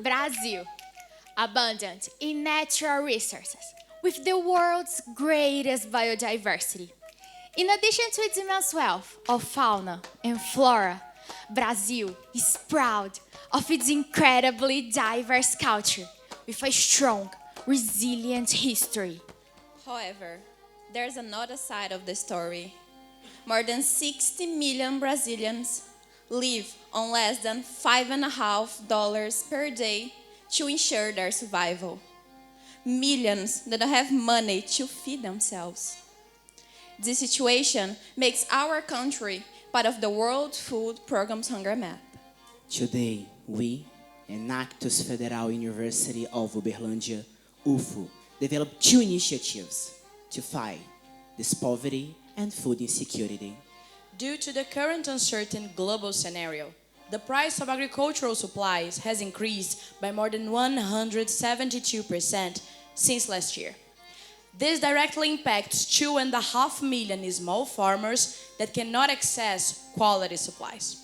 Brazil, abundant in natural resources, with the world's greatest biodiversity. In addition to its immense wealth of fauna and flora, Brazil is proud of its incredibly diverse culture with a strong, resilient history. However, there's another side of the story. More than 60 million Brazilians live on less than $5.50 per day to ensure their survival. Millions that don't have money to feed themselves. This situation makes our country part of the World Food Programme's hunger map. Today, we, Enactus Federal University of Uberlândia, UFO, developed two initiatives to fight this poverty and food insecurity. Due to the current uncertain global scenario, the price of agricultural supplies has increased by more than 172% since last year. This directly impacts 2.5 million small farmers that cannot access quality supplies.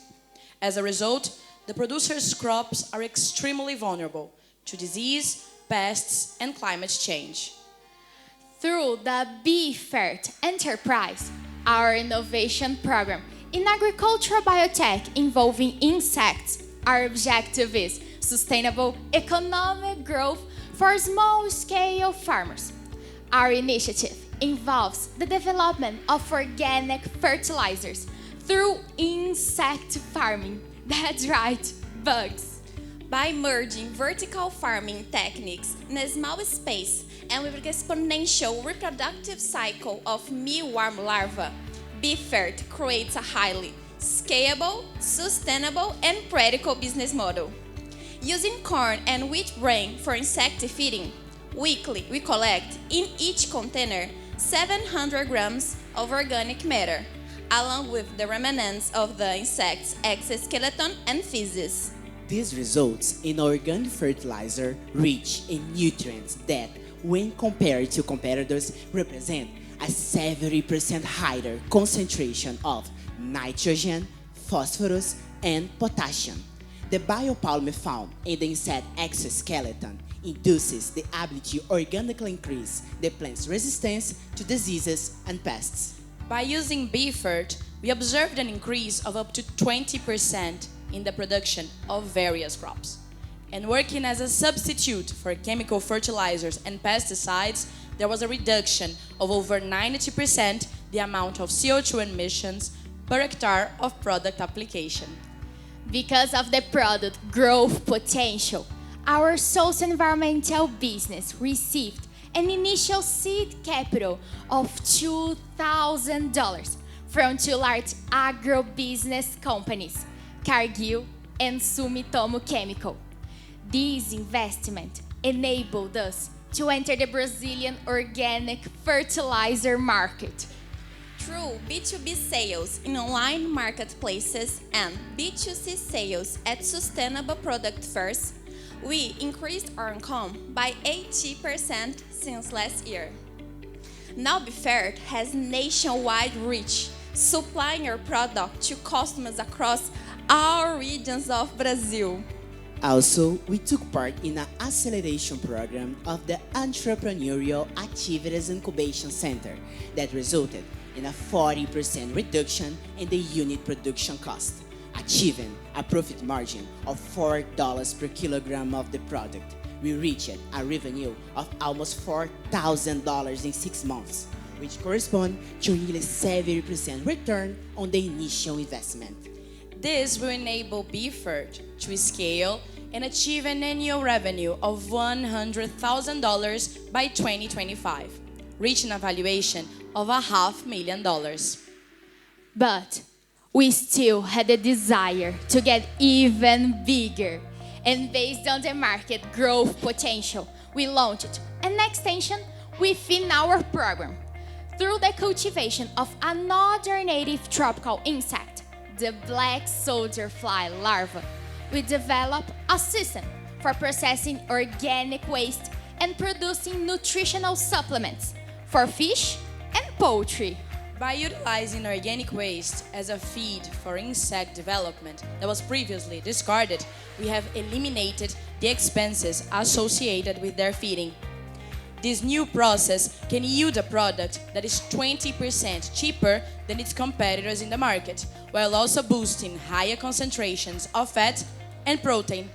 As a result, the producers' crops are extremely vulnerable to disease, pests, and climate change. Through the BFERT enterprise, our innovation program in agricultural biotech involving insects, our objective is sustainable economic growth for small-scale farmers. Our initiative involves the development of organic fertilizers through insect farming. That's right, bugs. By merging vertical farming techniques in a small space and with an exponential reproductive cycle of mealworm larvae, BFERT creates a highly scalable, sustainable, and practical business model. Using corn and wheat bran for insect feeding, weekly we collect in each container 700 grams of organic matter, along with the remnants of the insect's exoskeleton and feces. This results in organic fertilizer rich in nutrients that, when compared to competitors, represent a 70% higher concentration of nitrogen, phosphorus, and potassium. The biopolymer found in the insect exoskeleton induces the ability to organically increase the plant's resistance to diseases and pests. By using BFERT, we observed an increase of up to 20% in the production of various crops. And working as a substitute for chemical fertilizers and pesticides, there was a reduction of over 90% the amount of CO2 emissions per hectare of product application. Because of the product growth potential, our socio-environmental business received an initial seed capital of $2,000 from two large agribusiness companies, Cargill and Sumitomo Chemical. This investment enabled us to enter the Brazilian organic fertilizer market. Through B2B sales in online marketplaces and B2C sales at sustainable product fairs, we increased our income by 80% since last year. Now BFERT has nationwide reach, supplying our product to customers across all regions of Brazil. Also, we took part in an acceleration program of the Entrepreneurial Activities Incubation Center that resulted in a 40% reduction in the unit production cost, achieving a profit margin of $4 per kilogram of the product. We reached a revenue of almost $4,000 in 6 months, which corresponds to nearly 70% return on the initial investment. This will enable BFERT to scale and achieve an annual revenue of $100,000 by 2025, reaching a valuation of $500,000. But we still had a desire to get even bigger. And based on the market growth potential, we launched an extension within our program. Through the cultivation of another native tropical insect, the black soldier fly larva, we developed a system for processing organic waste and producing nutritional supplements for fish and poultry. By utilizing organic waste as a feed for insect development that was previously discarded, we have eliminated the expenses associated with their feeding. This new process can yield a product that is 20% cheaper than its competitors in the market, while also boosting higher concentrations of fat and protein.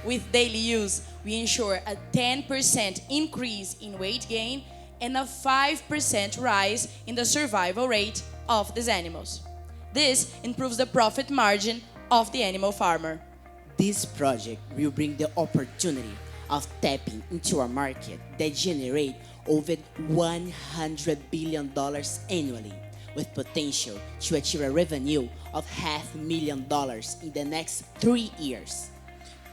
With daily use, we ensure a 10% increase in weight gain and a 5% rise in the survival rate of these animals. This improves the profit margin of the animal farmer. This project will bring the opportunity of tapping into a market that generates over $100 billion annually, with potential to achieve a revenue of $500,000 in the next 3 years.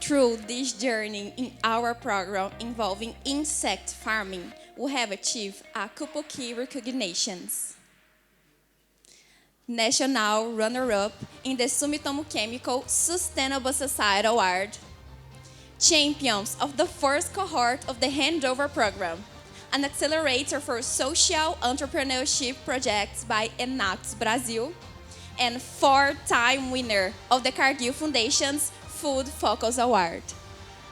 Through this journey in our program involving insect farming, we have achieved a couple key recognitions. National runner-up in the Sumitomo Chemical Sustainable Society Award. Champions of the first cohort of the Handover Program, an accelerator for social entrepreneurship projects by Enactus Brazil, and 4-time winner of the Cargill Foundation's Food Focus Award.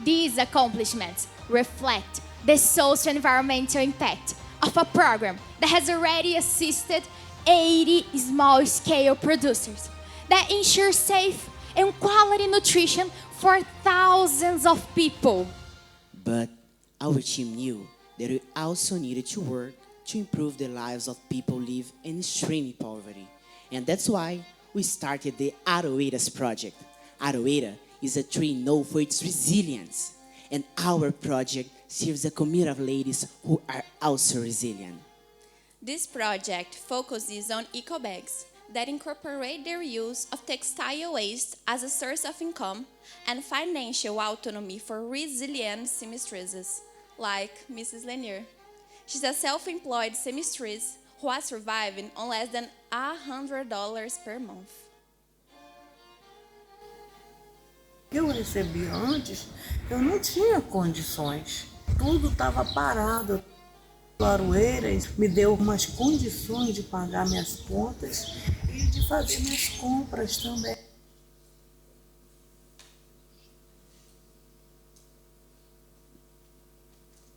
These accomplishments reflect the social and environmental impact of a program that has already assisted 80 small-scale producers that ensure safe and quality nutrition for thousands of people. But our team knew that we also needed to work to improve the lives of people who live in extreme poverty. And that's why we started the Aroeiras project. Aroeira is a tree known for its resilience. And our project serves a community of ladies who are also resilient. This project focuses on eco bags that incorporate their use of textile waste as a source of income and financial autonomy for resilient seamstresses, like Mrs. Lanier. She's a self-employed seamstress who is surviving on less than $100 per month. Eu recebi antes, eu não tinha condições. Tudo estava parado. O Aroeiras me deu umas condições de pagar minhas contas e de fazer minhas compras também.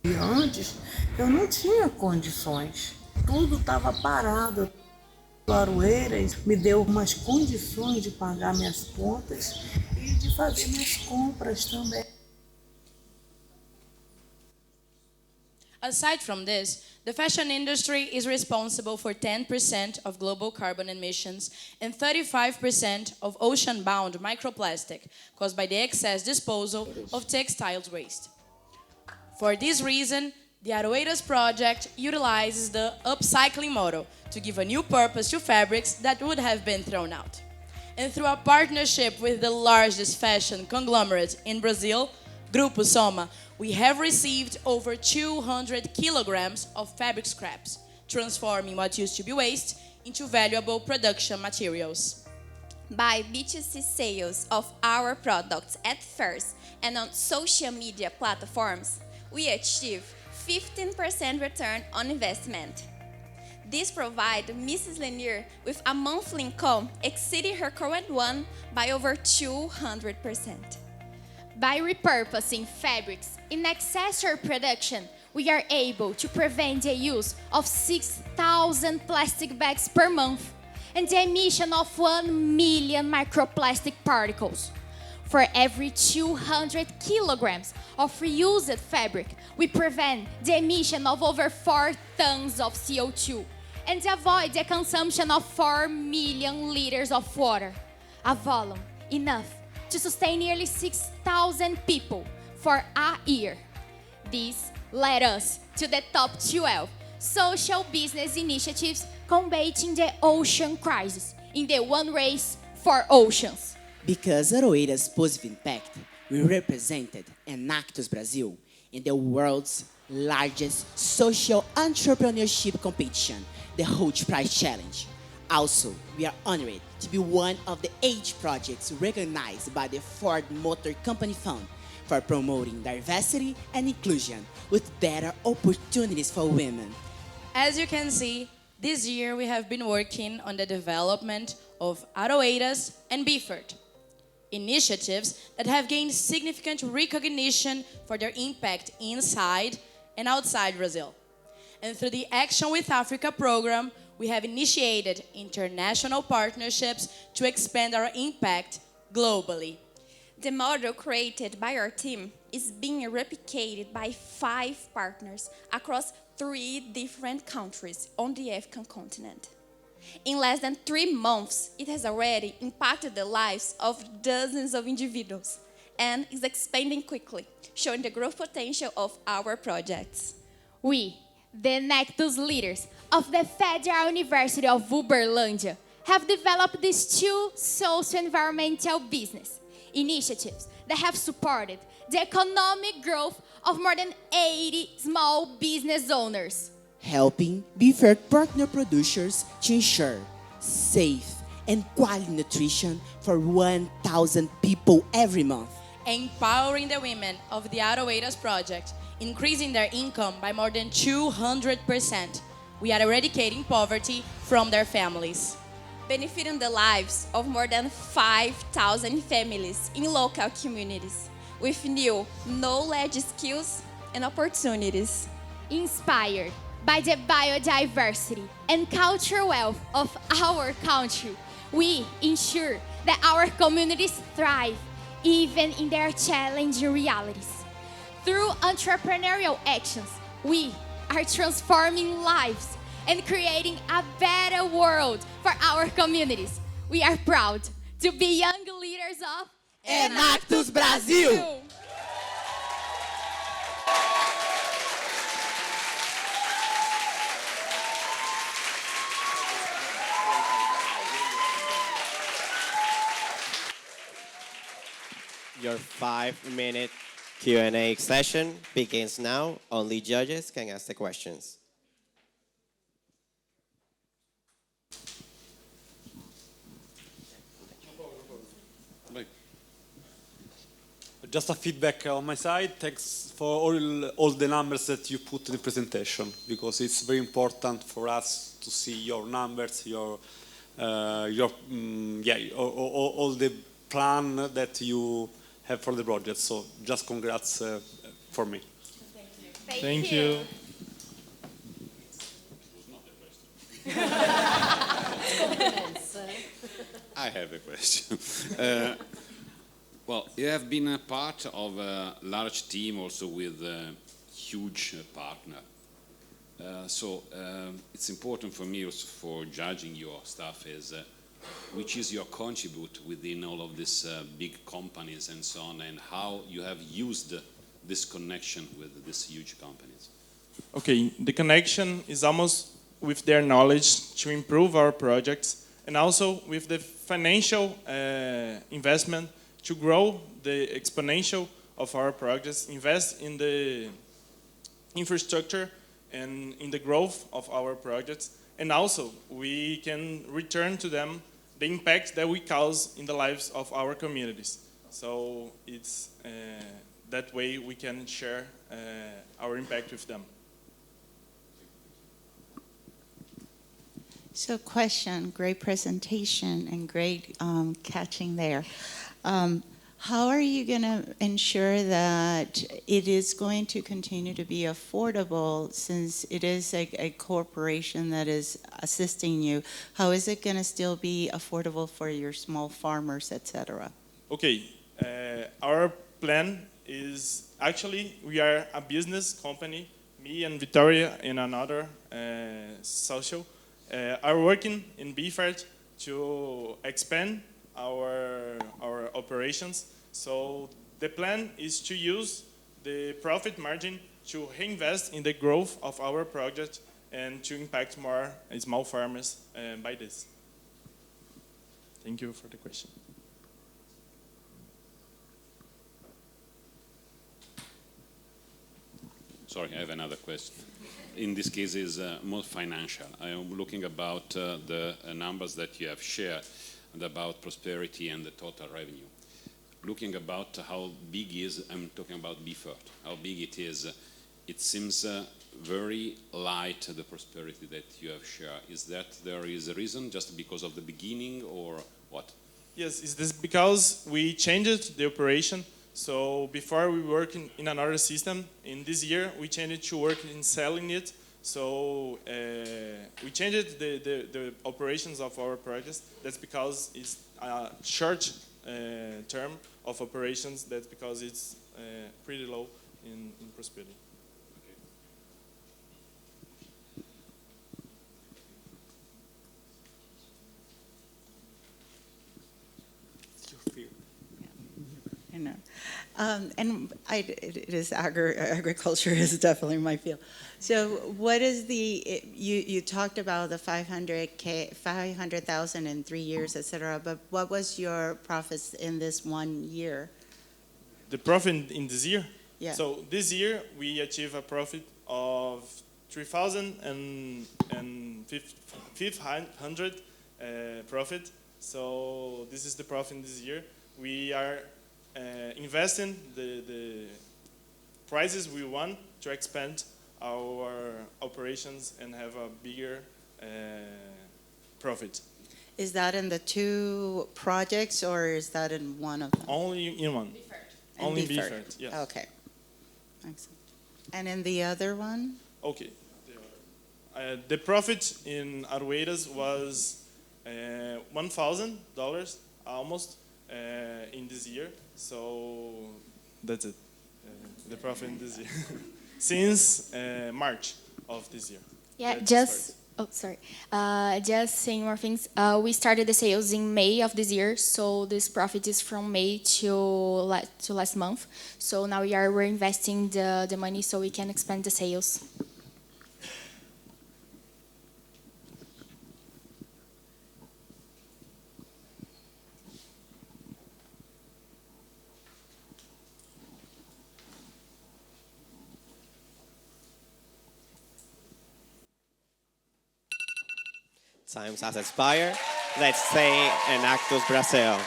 E antes, eu não tinha condições. Tudo estava parado. O Aroeiras me deu umas condições de pagar minhas contas e de fazer minhas compras também. Aside from this, the fashion industry is responsible for 10% of global carbon emissions and 35% of ocean-bound microplastic caused by the excess disposal of textiles waste. For this reason, the Aroeiras project utilizes the upcycling model to give a new purpose to fabrics that would have been thrown out. And through a partnership with the largest fashion conglomerate in Brazil, Grupo Soma, we have received over 200 kilograms of fabric scraps, transforming what used to be waste into valuable production materials. By B2C sales of our products at first and on social media platforms, we achieve 15% return on investment. This provides Mrs. Lanier with a monthly income exceeding her current one by over 200%. By repurposing fabrics in accessory production, we are able to prevent the use of 6,000 plastic bags per month and the emission of 1 million microplastic particles. For every 200 kilograms of reused fabric, we prevent the emission of over 4 tons of CO2 and avoid the consumption of 4 million liters of water, a volume enough to sustain nearly 6,000 people for a year. This led us to the top 12 social business initiatives combating the ocean crisis in the One Race for Oceans. Because Aroeira's positive impact, we represented Enactus Brazil in the world's largest social entrepreneurship competition, the Hot Prize Challenge. Also, we are honored to be one of the 8 projects recognized by the Ford Motor Company Fund for promoting diversity and inclusion with better opportunities for women. As you can see, this year we have been working on the development of Aroeiras and Beaufort. initiatives that have gained significant recognition for their impact inside and outside Brazil. And through the Action with Africa program, we have initiated international partnerships to expand our impact globally. The model created by our team is being replicated by 5 partners across 3 different countries on the African continent. In less than 3 months, it has already impacted the lives of dozens of individuals and is expanding quickly, showing the growth potential of our projects. We, the Enactus leaders of the Federal University of Uberlândia, have developed these 2 socio-environmental business initiatives that have supported the economic growth of more than 80 small business owners, helping BFERT partner producers to ensure safe and quality nutrition for 1,000 people every month, Empowering the women of the Aroeiras project, increasing their income by more than 200%. We are eradicating poverty from their families. Benefiting the lives of more than 5,000 families in local communities with new knowledge, skills, and opportunities. inspired by the biodiversity and cultural wealth of our country. We ensure that our communities thrive even in their challenging realities. Through entrepreneurial actions, we are transforming lives and creating a better world for our communities. We are proud to be young leaders of Enactus Brasil! Your 5-minute Q&A session begins now. Only judges can ask the questions. Just a feedback on my side. Thanks for all the numbers that you put in the presentation, because it's very important for us to see your numbers, all the plan that you have for the project. So just congrats for me. Thank you. I have a question. Well, you have been a part of a large team also with a huge partner. So it's important for me also for judging your stuff is which is your contribute within all of these big companies and so on, and how you have used this connection with these huge companies. Okay, the connection is almost with their knowledge to improve our projects, and also with the financial investment to grow the exponential of our projects, invest in the infrastructure and in the growth of our projects, and also we can return to them the impact that we cause in the lives of our communities. So it's that way we can share our impact with them. So question, great presentation and great catching there. How are you going to ensure that it is going to continue to be affordable, since it is a corporation that is assisting you? How is it going to still be affordable for your small farmers, etc.? Okay, our plan is actually we are a business company. Me and Victoria and another social are working in BFERT to expand our operations. So the plan is to use the profit margin to reinvest in the growth of our project and to impact more small farmers by this. Thank you for the question. Sorry, I have another question. In this case is more financial. I am looking about the numbers that you have shared and about prosperity and the total revenue. Looking about how big is, I'm talking about BFERT, how big it is, it seems very light, the prosperity that you have shared. Is that there is a reason, just because of the beginning, or what? Yes, is this because we changed the operation? So before we work in another system, in this year we changed to work in selling it. So we changed the operations of our projects. That's because it's a short term of operations. That's because it's pretty low in prosperity. I know. It is agriculture is definitely my field. So what is you talked about the 500,000 in 3 years, etc. But what was your profits in this 1 year? The profit in this year? Yeah. So this year we achieve a profit of 3,500 profit. So this is the profit in this year. We are investing the prizes we want to expand our operations and have a bigger profit. Is that in the 2 projects or is that in one of them? Only in one. Only Beaufort, yes. Okay. Excellent. And in the other one? Okay. The profit in Arueiras was $1,000 almost in this year. So that's it. The profit in this year. Since March of this year. Yeah, That's just just saying more things. We started the sales in May of this year, so this profit is from May to last month. So now we're investing the money so we can expand the sales. Time has expired. Let's say Enactus Brazil.